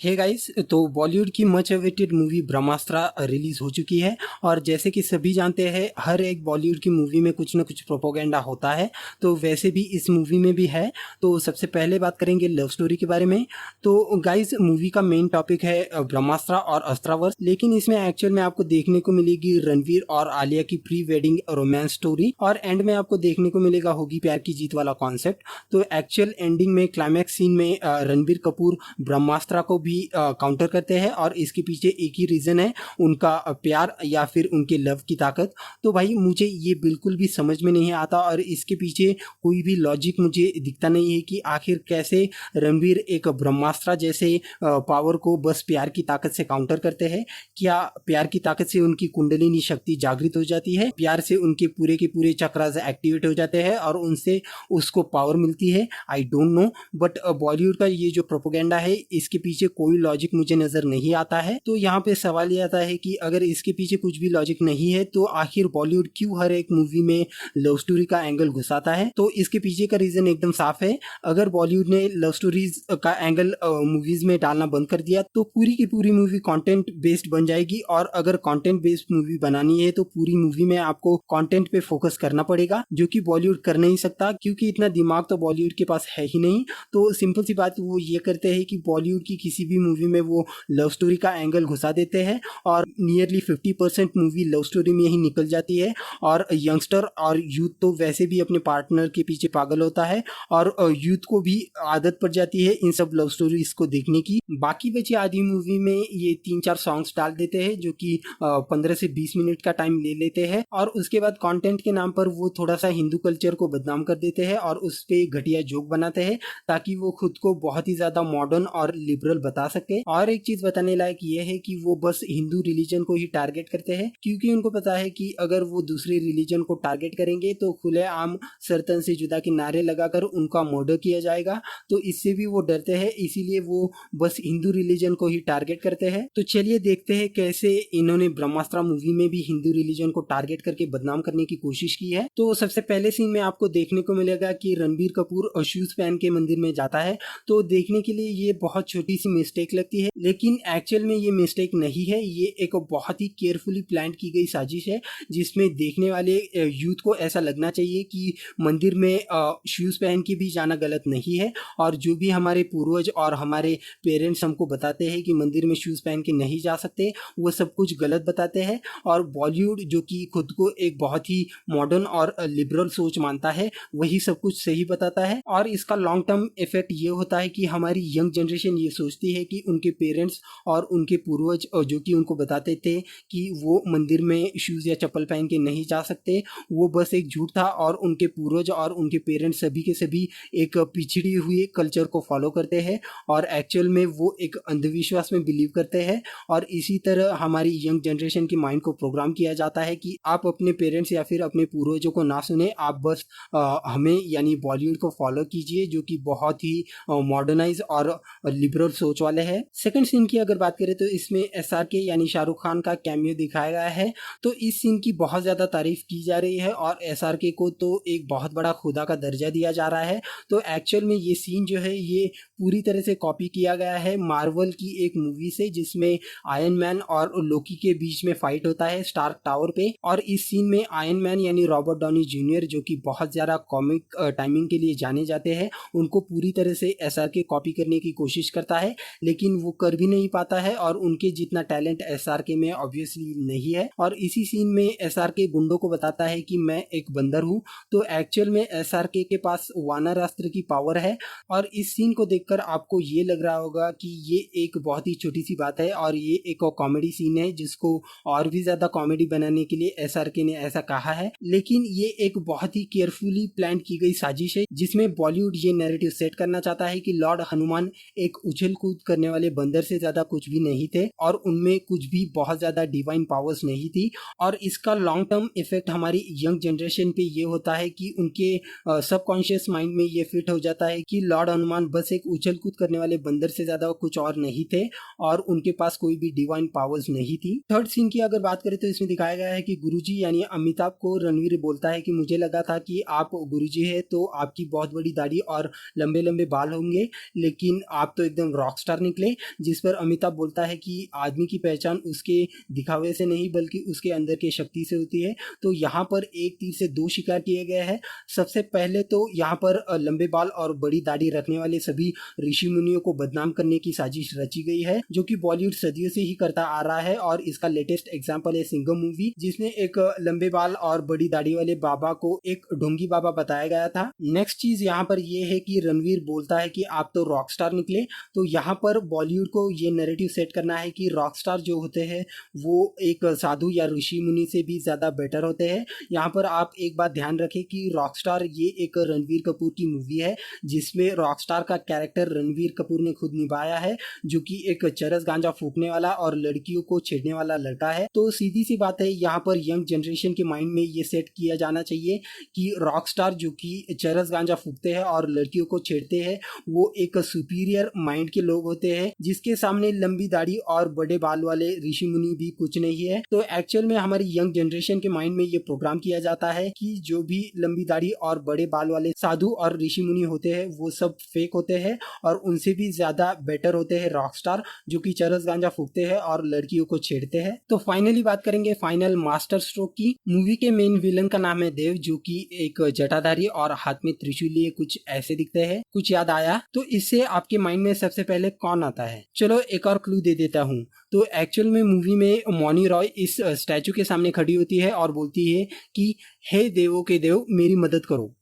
Hey guys, तो बॉलीवुड की much awaited movie ब्रह्मास्त्र release हो चुकी है। और जैसे कि सभी जानते हैं, हर एक बॉलीवुड की मूवी में कुछ ना कुछ प्रोपोगेंडा होता है। तो वैसे भी इस मूवी में भी है। तो सबसे पहले बात करेंगे लव स्टोरी के बारे में। तो गाइस, मूवी का मेन टॉपिक है ब्रह्मास्त्र और अस्त्रावर्स, लेकिन इसमें एक्चुअल में आपको देखने को मिलेगी रणवीर और आलिया की प्री वेडिंग रोमांस स्टोरी, और एंड में आपको देखने को मिलेगा होगी प्यार की जीत वाला कॉन्सेप्ट। तो एक्चुअल एंडिंग में क्लाइमैक्स सीन में रणबीर कपूर ब्रह्मास्त्र को भी काउंटर करते हैं, और इसके पीछे एक ही रीज़न है, उनका प्यार या फिर उनके लव की ताकत। तो भाई मुझे ये बिल्कुल भी समझ में नहीं आता, और इसके पीछे कोई भी लॉजिक मुझे दिखता नहीं है कि आखिर कैसे रणबीर एक ब्रह्मास्त्र जैसे पावर को बस प्यार की ताकत से काउंटर करते हैं। क्या प्यार की ताकत से उनकी कुंडलिनी शक्ति जागृत हो जाती है, प्यार से उनके पूरे के पूरे चक्रास एक्टिवेट हो जाते हैं और उनसे उसको पावर मिलती है? I don't know, but Bollywood का ये जो प्रोपोगेंडा है, इसके पीछे कोई लॉजिक मुझे नजर नहीं आता है। तो यहाँ पे सवाल ये आता है कि अगर इसके पीछे कुछ भी लॉजिक नहीं है, तो आखिर बॉलीवुड क्यों हर एक मूवी में लव स्टोरी का एंगल घुसाता है? तो इसके पीछे का रीजन एकदम साफ है। अगर बॉलीवुड ने लव स्टोरीज का एंगल मूवीज में डालना बंद कर दिया, तो पूरी की पूरी मूवी कंटेंट बेस्ड बन जाएगी। और अगर कंटेंट बेस्ड मूवी बनानी है, तो पूरी मूवी में आपको कंटेंट पे फोकस करना पड़ेगा, जो कि बॉलीवुड कर नहीं सकता, क्योंकि इतना दिमाग तो बॉलीवुड के पास है ही नहीं। तो सिंपल सी बात वो ये करते हैं कि बॉलीवुड की किसी भी मूवी में वो लव स्टोरी का एंगल घुसा देते हैं, और नियरली 50% मूवी लव स्टोरी में ही निकल जाती है। और यंगस्टर और यूथ तो वैसे भी अपने पार्टनर के पीछे पागल होता है, और यूथ को भी आदत पड़ जाती है इन सब लव स्टोरीज को देखने की। बाकी बची आधी मूवी में ये 3-4 सॉन्ग्स डाल देते हैं, जो कि 15 से 20 मिनट का टाइम ले लेते हैं, और उसके बाद कंटेंट के नाम पर वो थोड़ा सा हिंदू कल्चर को बदनाम कर देते हैं और उस पर घटिया जोक बनाते हैं, ताकि वो खुद को बहुत ही ज्यादा मॉडर्न और लिबरल बता सके। और एक चीज बताने लायक ये है कि वो बस हिंदू रिलीजन को ही टारगेट करते हैं, क्योंकि उनको पता है कि अगर वो दूसरे रिलीजन को टारगेट करेंगे तो खुलेआम सरतन से जुदा के नारे लगाकर उनका मर्डर किया जाएगा। तो इससे भी वो डरते हैं, इसीलिए वो बस हिंदू रिलीजन को ही टारगेट करते हैं। तो चलिए देखते हैं कैसे इन्होंने ब्रह्मास्त्र मूवी में भी हिंदू रिलीजन को टारगेट करके बदनाम करने की कोशिश की है। तो सबसे पहले सीन में आपको देखने को मिलेगा कि रणबीर कपूर शूज पहन के मंदिर में जाता है। तो देखने के लिए ये बहुत छोटी सी मिस्टेक लगती है, लेकिन एक्चुअल में ये मिस्टेक नहीं है, ये एक बहुत ही केयरफुली प्लान की गई साजिश है, जिसमें देखने वाले यूथ को ऐसा लगना चाहिए कि मंदिर में शूज पहन के भी जाना गलत नहीं है। और जो भी हमारे पूर्वज और हमारे पेरेंट्स हमको बताते हैं कि मंदिर में शूज पहन के नहीं जा सकते, वो सब कुछ गलत बताते हैं। और बॉलीवुड जो कि खुद को एक बहुत ही मॉडर्न और लिबरल सोच मानता है, वही सब कुछ सही बताता है। और इसका लॉन्ग टर्म इफेक्ट ये होता है कि हमारी यंग जनरेशन ये सोचती है कि उनके पेरेंट्स और उनके पूर्वज जो कि उनको बताते थे कि वो मंदिर में शूज या चप्पल पहन के नहीं जा सकते, वो बस एक झूठ था, और उनके पूर्वज और उनके पेरेंट्स सभी के सभी एक पिछड़ी हुई कल्चर को फॉलो करते हैं, और एक्चुअल में वो एक अंधविश्वास में बिलीव करते हैं। और इसी तरह हमारी यंग जनरेशन के माइंड को प्रोग्राम किया जाता है कि आप अपने पेरेंट्स या फिर अपने पूर्वजों को ना सुने, आप बस हमें यानी बॉलीवुड को फॉलो कीजिए, जो कि बहुत ही मॉडर्नाइज और लिबरल सोच वाले हैं। सेकंड सीन की अगर बात करें, तो इसमें SRK यानी शाहरुख खान का कैमियो दिखाया गया है। तो इस सीन की बहुत ज़्यादा तारीफ की जा रही है, और SRK को तो एक बहुत बड़ा खुदा का दर्जा दिया जा रहा है। तो एक्चुअल में ये सीन जो है, ये पूरी तरह से कॉपी किया गया है मार्वल की एक मूवी से, जिसमें आयरन मैन और लोकी के बीच में फाइट होता है स्टार्क टावर पे। और इस सीन में आयरन मैन यानी रॉबर्ट डॉनी जूनियर, जो कि बहुत ज़्यादा कॉमिक टाइमिंग के लिए जाने जाते हैं, उनको पूरी तरह से SRK कॉपी करने की कोशिश करता है, लेकिन वो कर भी नहीं पाता है, और उनके जितना टैलेंट SRK में ऑब्वियसली नहीं है। और इसी सीन में SRK गुंडों को बताता है कि मैं एक बंदर हूँ। तो एक्चुअल में SRK के पास वानर अस्त्र की पावर है। और इस सीन को देखकर आपको ये लग रहा होगा कि ये एक बहुत ही छोटी सी बात है, और ये एक कॉमेडी सीन है जिसको और भी ज़्यादा कॉमेडी बनाने के लिए SRK ने ऐसा कहा है। लेकिन ये एक बहुत ही केयरफुली प्लान की गई साजिश है, जिसमें बॉलीवुड ये नैरेटिव सेट करना चाहता है कि लॉर्ड हनुमान एक उछल कूद करने वाले बंदर से ज़्यादा कुछ भी नहीं थे, और उनमें कुछ भी बहुत ज़्यादा डिवाइन पावर्स नहीं थी। और इसका लॉन्ग टर्म इफेक्ट हमारी यंग जनरेशन पे ये होता है कि उनके सबकॉन्शियस माइंड में ये फिट हो जाता है कि लॉर्ड हनुमान बस एक उछल कूद करने वाले बंदर से ज़्यादा कुछ और नहीं थे, और उनके पास कोई भी डिवाइन पावर्स नहीं थी। थर्ड सीन की अगर बात करें, तो इसमें दिखाया गया है कि गुरुजी यानी अमिताभ को रणवीर बोलता है कि मुझे लगा था कि आप गुरुजी है तो आपकी बहुत बड़ी दाढ़ी और लंबे लंबे बाल होंगे, लेकिन आप तो एकदम रॉक रॉकस्टार निकले, जिस पर अमिताभ बोलता है कि आदमी की पहचान उसके दिखावे से नहीं बल्कि उसके अंदर की शक्ति से होती है। तो यहाँ पर एक तीर से दो शिकार किए गए हैं। सबसे पहले तो यहाँ पर लंबे बाल और बड़ी दाढ़ी रखने वाले सभी ऋषि मुनियों को बदनाम करने की साजिश रची गई है, जो कि बॉलीवुड सदियों से ही करता आ रहा है। और इसका लेटेस्ट एग्जांपल है सिंघम मूवी, जिसमें एक लंबे बाल और बड़ी दाढ़ी वाले बाबा को एक ढोंगी बाबा बताया गया था। नेक्स्ट चीज यहाँ पर यह है कि रणवीर बोलता है कि आप तो रॉक स्टार निकले। तो यहाँ पर बॉलीवुड को ये नैरेटिव सेट करना है कि रॉक स्टार जो होते हैं वो एक साधु या ऋषि मुनि से भी ज्यादा बेटर होते हैं। यहाँ पर आप एक बात ध्यान रखें कि रॉकस्टार ये एक रणवीर कपूर की मूवी है, जिसमें रॉकस्टार का कैरेक्टर रणवीर कपूर ने खुद निभाया है, जो कि एक चरस गांजा फूकने वाला और लड़कियों को छेड़ने वाला लड़का है। तो सीधी सी बात है, यहाँ पर यंग जनरेशन के माइंड में ये सेट किया जाना चाहिए कि रॉकस्टार जो कि चरस गांजा फूकते हैं और लड़कियों को छेड़ते हैं, वो एक सुपीरियर माइंड के लोग होते हैं, जिसके सामने लंबी दाढ़ी और बड़े बाल वाले ऋषि मुनि भी कुछ नहीं है। तो एक्चुअल में हमारी यंग जनरेशन के माइंड में ये प्रोग्राम किया जाता है कि जो भी लंबी दाढ़ी और बड़े बाल वाले साधु और ऋषि मुनि होते हैं वो सब फेक होते हैं और उनसे भी ज्यादा बेटर होते हैं रॉकस्टार, जो कि चरस गांजा फूकते हैं और लड़कियों को छेड़ते हैं। तो फाइनली बात करेंगे फाइनल मास्टर स्ट्रोक की। मूवी के मेन विलन का नाम है देव, जो कि एक जटाधारी और हाथ में त्रिशूल लिए कुछ ऐसे दिखते हैं। कुछ याद आया? तो इससे आपके माइंड में सबसे पहले कौन आता है? चलो एक और क्लू दे देता हूँ। तो एक्चुअल में मूवी में मौनी रॉय इस स्टैचू के सामने खड़ी होती है और बोलती है कि हे देवों के देव मेरी मदद करो।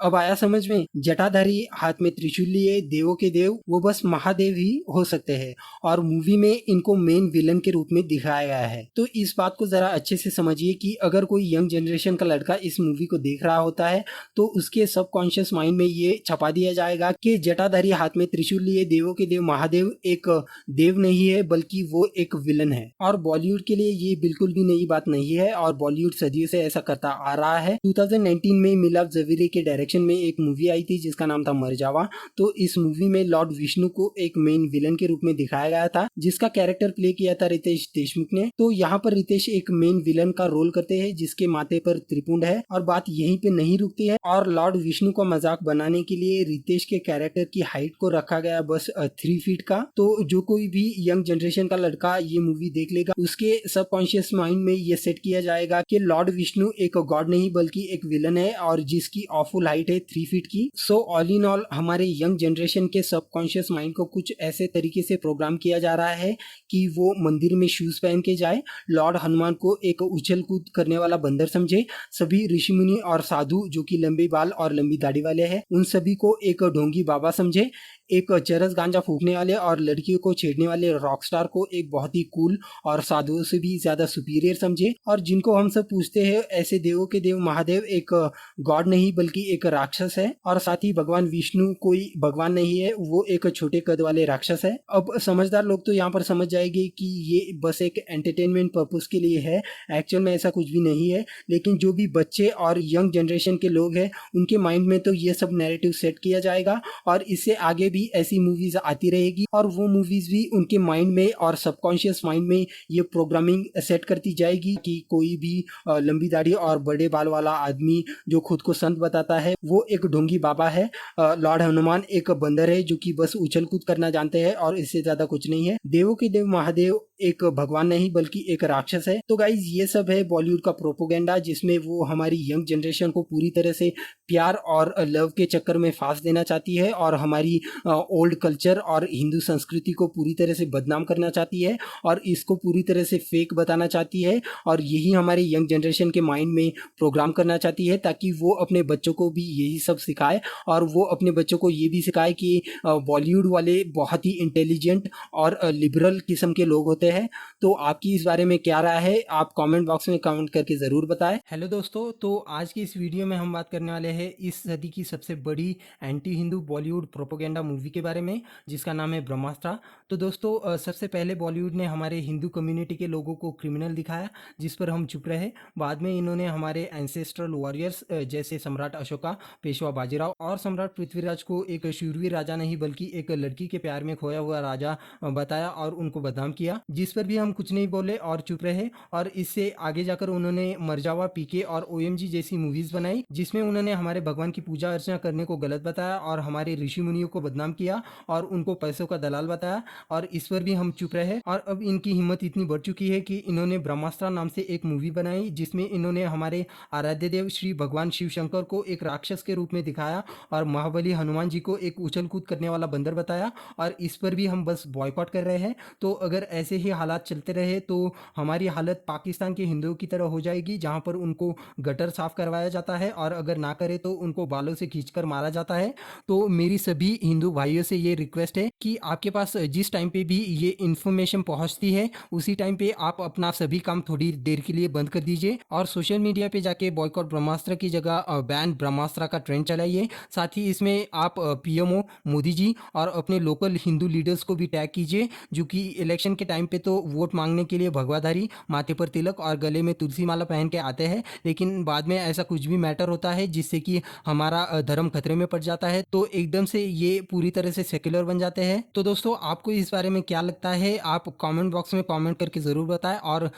अब आया समझ में? जटाधारी हाथ में त्रिशूल लिए देवों के देव वो बस महादेव ही हो सकते हैं और मूवी में इनको मेन विलन के रूप में दिखाया गया है। तो इस बात को जरा अच्छे से समझिए कि अगर कोई यंग जनरेशन का लड़का इस मूवी को देख रहा होता है तो उसके सबकॉन्शियस माइंड में ये छपा दिया जाएगा कि जटाधारी हाथ में त्रिशूल लिए देवों के देव महादेव एक देव नहीं है बल्कि वो एक विलन है। और बॉलीवुड के लिए ये बिल्कुल भी नई बात नहीं है और बॉलीवुड सदियों से ऐसा करता आ रहा है। 2019 में मिलाप जवेरी के डायरेक्शन में एक मूवी आई थी जिसका नाम था मरजावा। तो इस मूवी में लॉर्ड विष्णु को एक मेन विलन के रूप में दिखाया गया था, जिसका कैरेक्टर प्ले किया था रितेश देशमुख ने। तो यहाँ पर रितेश एक मेन विलन का रोल करते हैं जिसके माथे पर त्रिपुंड है। और बात यहीं पे नहीं रुकती है और लॉर्ड विष्णु को मजाक बनाने के लिए रितेश के कैरेक्टर की हाइट को रखा गया बस 3 फीट का। तो जो कोई भी यंग जनरेशन का लड़का ये मूवी देख लेगा उसके सबकॉन्शियस माइंड में ये सेट किया जाएगा कि लॉर्ड विष्णु एक गॉड नहीं बल्कि एक विलन है और जिसकी ऑफुल हाइट है 3 फीट की। सो ऑल इन ऑल हमारे यंग जनरेशन के सबकॉन्शियस माइंड को कुछ ऐसे तरीके से प्रोग्राम किया जा रहा है कि वो मंदिर में शूज पहन के जाए, लॉर्ड हनुमान को एक उछल कूद करने वाला बंदर समझे, सभी ऋषि मुनि और साधु जो कि लंबे बाल और लंबी दाढ़ी वाले हैं उन सभी को एक ढोंगी बाबा समझे, एक चरस गांजा फूकने वाले और लड़कियों को छेड़ने वाले रॉकस्टार को एक बहुत ही कूल और साधुओं से भी ज्यादा सुपीरियर समझे, और जिनको हम सब पूछते हैं ऐसे देवों के देव महादेव एक गॉड नहीं बल्कि एक राक्षस है। और साथ ही भगवान विष्णु कोई भगवान नहीं है, वो एक छोटे कद वाले राक्षस है। अब समझदार लोग तो यहाँ पर समझ जाएंगे कि ये बस एक एंटरटेनमेंट पर्पस के लिए है, एक्चुअल में ऐसा कुछ भी नहीं है। लेकिन जो भी बच्चे और यंग जनरेशन के लोग हैं उनके माइंड में तो ये सब नैरेटिव सेट किया जाएगा और इससे आगे भी ऐसी मूवीज आती रहेगी और वो मूवीज भी उनके माइंड में और सबकॉन्शियस माइंड में ये प्रोग्रामिंग सेट करती जाएगी कि कोई भी लंबी दाढ़ी और बड़े बाल वाला आदमी जो खुद को संत बताता है वो एक ढोंगी बाबा है, लॉर्ड हनुमान एक बंदर है जो कि बस उछल कूद करना जानते हैं और इससे ज्यादा कुछ नहीं है, देवों के देव महादेव एक भगवान नहीं बल्कि एक राक्षस है। तो गाइज ये सब है बॉलीवुड का प्रोपोगेंडा जिसमें वो हमारी यंग जनरेशन को पूरी तरह से प्यार और लव के चक्कर में फांस देना चाहती है और हमारी ओल्ड कल्चर और हिंदू संस्कृति को पूरी तरह से बदनाम करना चाहती है और इसको पूरी तरह से फेक बताना चाहती है और यही हमारे यंग जनरेशन के माइंड में प्रोग्राम करना चाहती है ताकि वो अपने बच्चों को भी यही सब सिखाए और वो अपने बच्चों को ये भी सिखाए कि बॉलीवुड वाले बहुत ही इंटेलिजेंट और लिबरल किस्म के लोग होते हैं। तो आपकी इस बारे में क्या राय है आप कमेंट बॉक्स में कमेंट करके ज़रूर बताएं। हेलो दोस्तों, तो आज की इस वीडियो में हम बात करने वाले हैं इस सदी की सबसे बड़ी anti Hindu Bollywood propaganda movie के बारे में जिसका नाम है ब्रह्मास्त्र। तो दोस्तों सबसे पहले बॉलीवुड ने हमारे हिंदू कम्युनिटी के लोगों को क्रिमिनल दिखाया जिस पर हम चुप रहे। बाद में इन्होंने हमारे एंसेस्ट्रल वॉरियर्स जैसे सम्राट अशोका, पेशवा बाजीराव और सम्राट पृथ्वीराज को एक शूरवीर राजा नहीं बल्कि एक लड़की के प्यार में खोया हुआ राजा बताया और उनको बदनाम किया, जिस पर भी हम कुछ नहीं बोले और चुप रहे। और इससे आगे जाकर उन्होंने मरजावा, पीके और ओएमजी जैसी मूवीज बनाई जिसमें उन्होंने हमारे भगवान की पूजा अर्चना करने को गलत बताया और हमारे ऋषि मुनियों को बदनाम बदनाम किया और उनको पैसों का दलाल बताया, और इस पर भी हम चुप रहे। और अब इनकी हिम्मत इतनी बढ़ चुकी है कि इन्होंने ब्रह्मास्त्र नाम से एक मूवी बनाई, जिसमें इन्होंने हमारे आराध्य देव श्री भगवान शिव शंकर को एक राक्षस के रूप में दिखाया और महाबली हनुमान जी को एक उछल कूद करने वाला बंदर बताया, और इस पर भी हम बस बॉयकॉट कर रहे हैं। तो अगर ऐसे ही हालात चलते रहे तो हमारी हालत पाकिस्तान के हिंदुओं की तरह हो जाएगी, जहां पर उनको गटर साफ करवाया जाता है और अगर ना करे तो उनको बालों से खींचकर मारा जाता है। तो मेरी सभी हिंदू भाइयों से ये रिक्वेस्ट है कि आपके पास जिस टाइम पे भी ये इन्फॉर्मेशन पहुंचती है, उसी टाइम पे आप अपना सभी काम थोड़ी देर के लिए बंद कर दीजिए और सोशल मीडिया पे जाके बॉयकॉट ब्रह्मास्त्र की जगह बैन ब्रह्मास्त्र का ट्रेंड चलाइए। साथ ही इसमें आप पीएमओ मोदी जी और अपने लोकल हिंदू लीडर्स को भी टैग कीजिए, जो कि इलेक्शन के टाइम पे तो वोट मांगने के लिए भगवाधारी, माथे पर तिलक और गले में तुलसी माला पहन के आते हैं, लेकिन बाद में ऐसा कुछ भी मैटर होता है जिससे कि हमारा धर्म खतरे में पड़ जाता है, तो एकदम से ये पूरी तरह से सेक्युलर बन जाते हैं। तो दोस्तों, आपको इस बारे में क्या लगता है, आप कमेंट बॉक्स में कमेंट करके ज़रूर बताएं और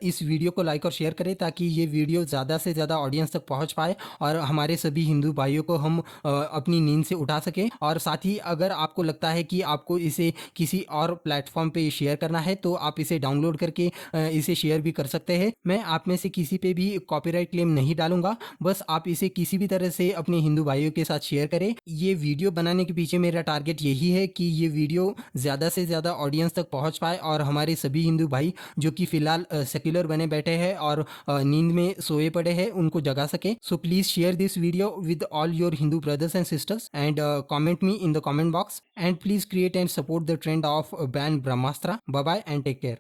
इस वीडियो को लाइक और शेयर करें ताकि ये वीडियो ज़्यादा से ज़्यादा ऑडियंस तक पहुंच पाए और हमारे सभी हिंदू भाइयों को हम अपनी नींद से उठा सकें। और साथ ही अगर आपको लगता है कि आपको इसे किसी और प्लेटफॉर्म पे शेयर करना है तो आप इसे डाउनलोड करके इसे शेयर भी कर सकते हैं। मैं आप में से किसी पे भी कॉपीराइट क्लेम नहीं डालूंगा, बस आप इसे किसी भी तरह से अपने हिंदू भाइयों के साथ शेयर करें। ये वीडियो बनाने के पीछे मेरा टारगेट यही है कि ये वीडियो ज़्यादा से ज़्यादा ऑडियंस तक पहुंच पाए और हमारे सभी हिंदू भाई जो कि फिलहाल सेक्युलर बने बैठे हैं और नींद में सोए पड़े हैं, उनको जगा सके। So please share this video with all your Hindu brothers and sisters and comment me in the comment box, and please create and support the trend of ban Brahmastra. Bye bye and take care.